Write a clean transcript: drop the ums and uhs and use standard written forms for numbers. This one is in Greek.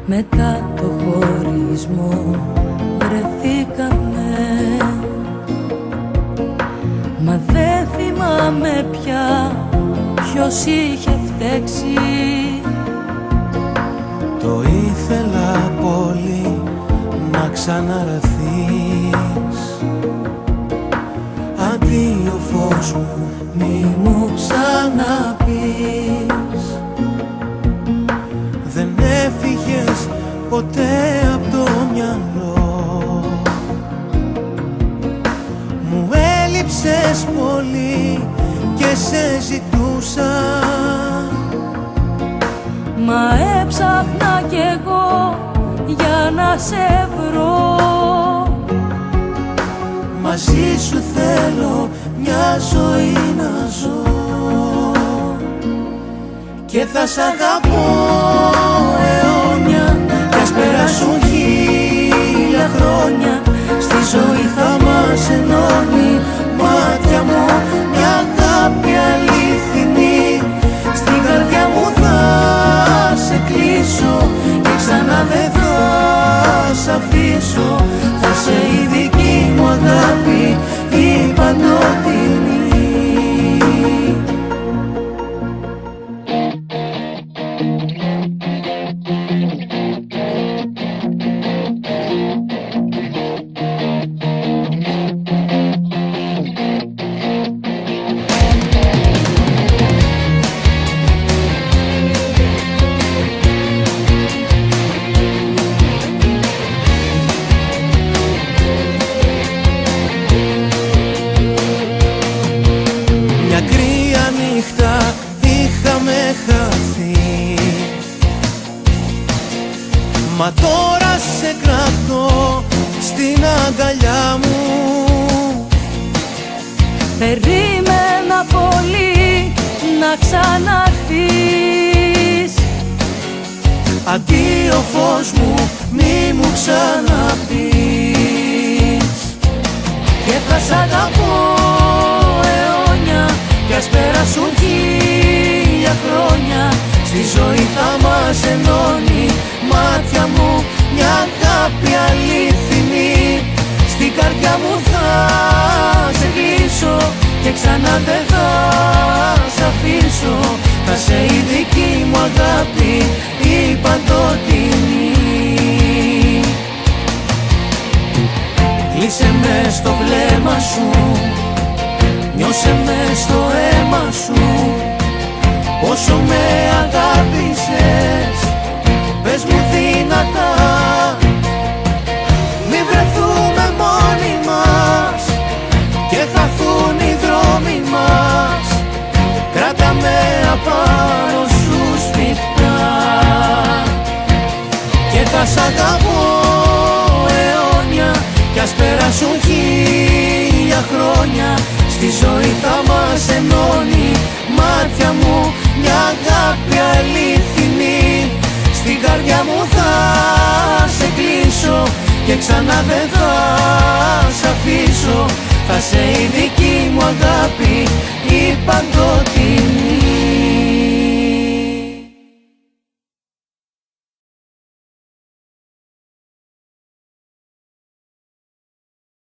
Μετά το χωρισμό βρεθήκαμε, μα δεν θυμάμαι πια ποιος είχε φταίξει. Το ήθελα πολύ να ξαναραθείς. Αντίο φως μου, μη μου ξαναπείς. Δεν έφυγες ποτέ απ' το μυαλό μου, έλειψες πολύ και σε ζητούσα. Μα έψαχνα κι εγώ για να σε βρω. Μαζί σου θέλω μια ζωή να ζω και θα σ' αγαπώ αιώνια κι ας περάσουν 1000 χρόνια. Στη ζωή θα μας ενώνει, μάτια μου, μια αγάπη αληθινή. Στην καρδιά μου θα σε κλείσω και ξανά δεν θα σ' αφήσω. Θα σε η δική μου αγάπη, η παντοτινή. Μα τώρα σε κρατώ στην αγκαλιά μου. Περίμενα πολύ να ξαναρθείς. Αντίο φως μου, μη μου ξαναπείς. Και θα σ' αγαπώ αιώνια κι ας περάσουν 1000 χρόνια. Στη ζωή θα μας ενώνει, μάτια μου, μια αγάπη αληθινή. Στην καρδιά μου θα σε κλείσω και ξανά δεν θα σ' αφήσω. Θα σε η δική μου αγάπη, η παντοτινή. Κλείσε με στο βλέμμα σου, νιώσε με στο αίμα σου. Όσο με αγάπησες, πες μου δυνατά. Μη βρεθούμε μόνοι μας και χαθούν οι δρόμοι μας. Κράτα με απάνω σου σφιχτά και θα σ' αγαπώ αιώνια κι ας περάσουν 1000 χρόνια. Στη ζωή θα μας ενώνει, μάτια μου, μια αγάπη αληθινή. Στην καρδιά μου θα σε κλείσω και ξανά δεν θα σ' αφήσω. Θα σε η δική μου αγάπη, η παντοτινή.